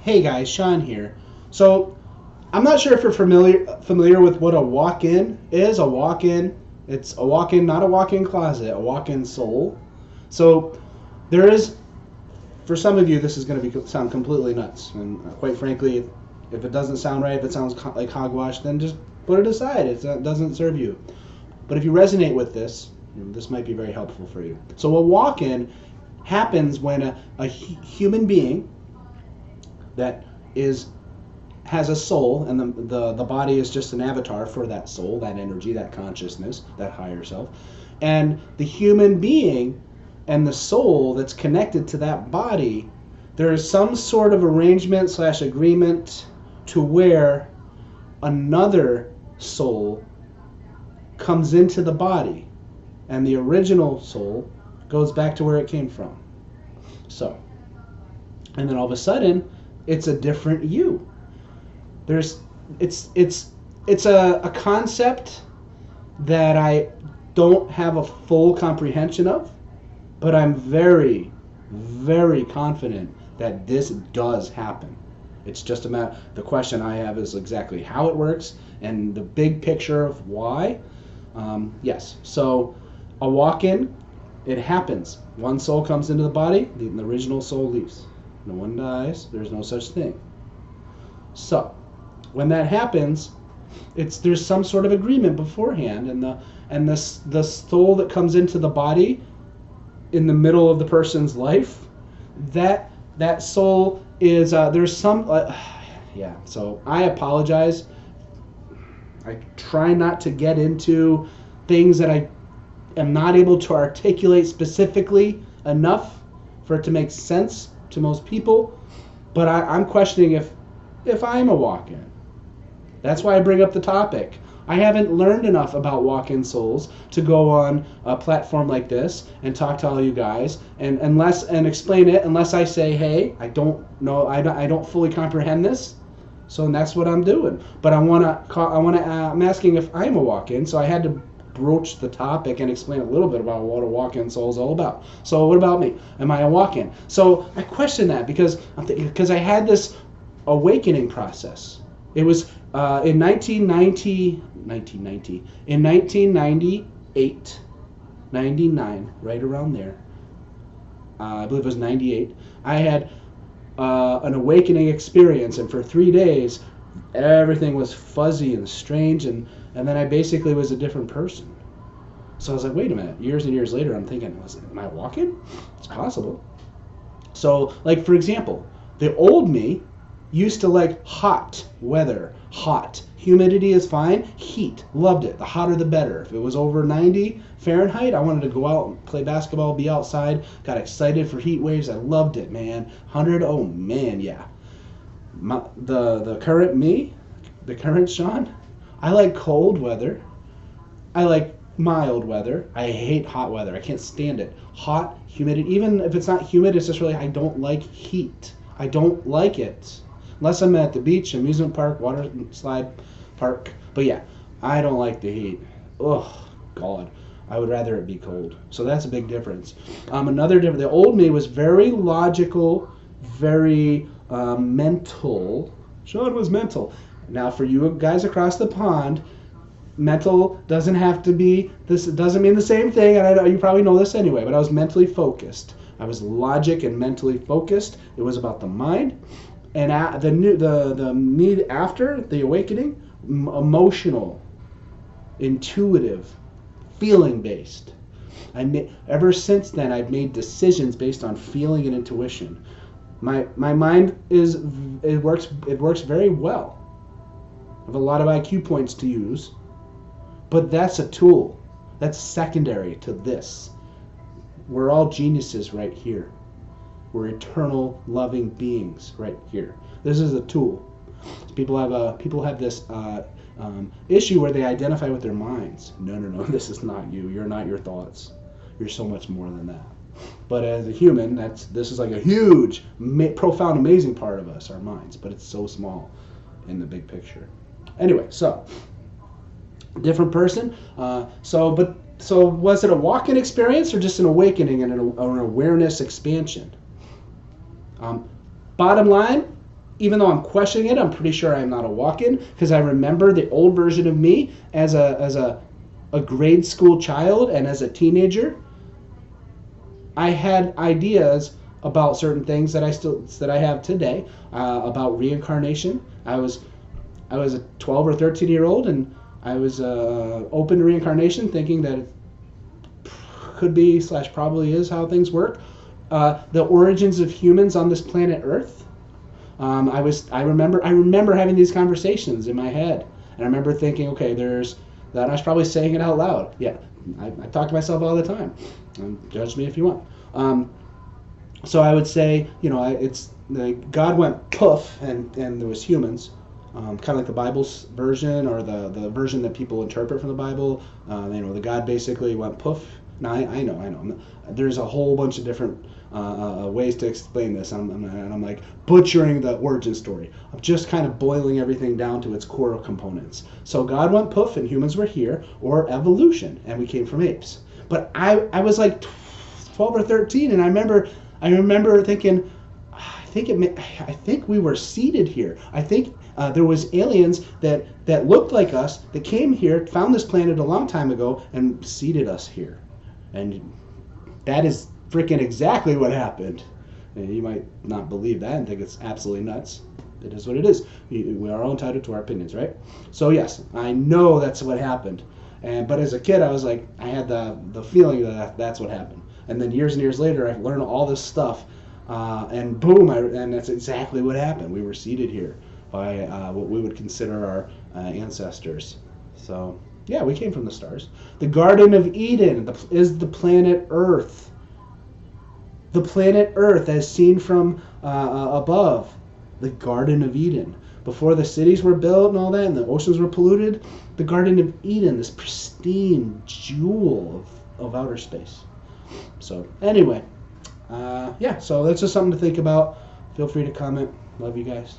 Hey guys, Sean here. So I'm not sure if you're familiar with what a walk-in is. A walk-in, it's a walk-in, not a walk-in closet, a walk-in soul. So there is, for some of you, this is going to sound completely nuts, and quite frankly, if it doesn't sound right, if it sounds like hogwash, then just put it aside. It doesn't serve you. But if you resonate with this, this might be very helpful for you. So a walk-in happens when a human being that has a soul, and the body is just an avatar for that soul, that energy, that consciousness, that higher self, and the human being and the soul that's connected to that body, there is some sort of arrangement / agreement to where another soul comes into the body, and the original soul goes back to where it came from. So, and then all of a sudden, it's a different you. It's a concept that I don't have a full comprehension of, but I'm very, very confident that this does happen. It's just a matter. The question I have is exactly how it works and the big picture of why. Yes. So a walk-in, it happens. One soul comes into the body, the original soul leaves. No one dies. There's no such thing. So when that happens, there's some sort of agreement beforehand, and the soul that comes into the body in the middle of the person's life, that soul is there's some yeah. So I apologize. I try not to get into things that I am not able to articulate specifically enough for it to make sense to most people, but I'm questioning if I'm a walk-in. That's why I bring up the topic. I haven't learned enough about walk-in souls to go on a platform like this and talk to all you guys and explain it unless I say, hey, I don't know, I don't fully comprehend this. So that's what I'm doing. But I'm asking if I'm a walk-in, so I had to broach the topic and explain a little bit about what a walk-in soul is all about. So what about me? Am I a walk-in? So I question that because I had this awakening process. It was in 1998, 99, right around there. I believe it was 98. I had an awakening experience, and for 3 days, everything was fuzzy and strange, and then I basically was a different person. So I was like, wait a minute. Years and years later, I'm thinking, am I walking? It's possible. So, like, for example, the old me used to like hot weather. Hot. Humidity is fine. Heat. Loved it. The hotter the better. If it was over 90 Fahrenheit, I wanted to go out and play basketball, be outside. Got excited for heat waves. I loved it, man. 100, oh man, yeah. The current me, the current Sean, I like cold weather. I like mild weather. I hate hot weather. I can't stand it. Hot, humidity. Even if it's not humid, it's just really, I don't like heat. I don't like it. Unless I'm at the beach, amusement park, water slide park. But yeah, I don't like the heat. Oh, God. I would rather it be cold. So that's a big difference. Another difference, the old me was very logical, very mental. Sean was mental. Now for you guys across the pond, mental doesn't have to be this. It doesn't mean the same thing, and I know you probably know this anyway. But I was mentally focused. I was logic and mentally focused. It was about the mind, and the me after the awakening, emotional, intuitive, feeling based. Ever since then, I've made decisions based on feeling and intuition. My mind works very well. I have a lot of IQ points to use. But that's a tool. That's secondary to this. We're all geniuses right here. We're eternal, loving beings right here. This is a tool. People have this issue where they identify with their minds. No. This is not you. You're not your thoughts. You're so much more than that. But as a human, this is like a huge, profound, amazing part of us, our minds. But it's so small in the big picture. Anyway, so. Different person. So was it a walk-in experience or just an awakening and an awareness expansion? Bottom line, even though I'm questioning it, I'm pretty sure I'm not a walk-in, because I remember the old version of me as a grade school child and as a teenager. I had ideas about certain things that I have today, about reincarnation. I was a 12 or 13-year-old, and I was open to reincarnation, thinking that it could be / probably is how things work. The origins of humans on this planet Earth. I remember having these conversations in my head, and I remember thinking, okay, there's that. I was probably saying it out loud. Yeah, I talk to myself all the time. Judge me if you want. So I would say, God went poof, and there was humans, kind of like the Bible's version, or the version that people interpret from the Bible. The God basically went poof. Now I know. There's a whole bunch of different ways to explain this. I'm like butchering the origin story. I'm just kind of boiling everything down to its core components. So God went poof, and humans were here, or evolution, and we came from apes. But I was like 12 or 13, and I remember thinking, I think we were seeded here. I think there was aliens that looked like us, that came here, found this planet a long time ago, and seeded us here. And that is freaking exactly what happened. And you might not believe that and think it's absolutely nuts. It is what it is. We are all entitled to our opinions, right? So yes, I know that's what happened. But as a kid, I had the feeling that that's what happened. And then years and years later, I learned all this stuff, and boom, and that's exactly what happened. We were seeded here by what we would consider our ancestors. So yeah, we came from the stars. The Garden of Eden is the planet Earth. The planet Earth, as seen from above, the Garden of Eden. Before the cities were built and all that, and the oceans were polluted, the Garden of Eden, this pristine jewel of outer space. So anyway, so that's just something to think about. Feel free to comment. Love you guys.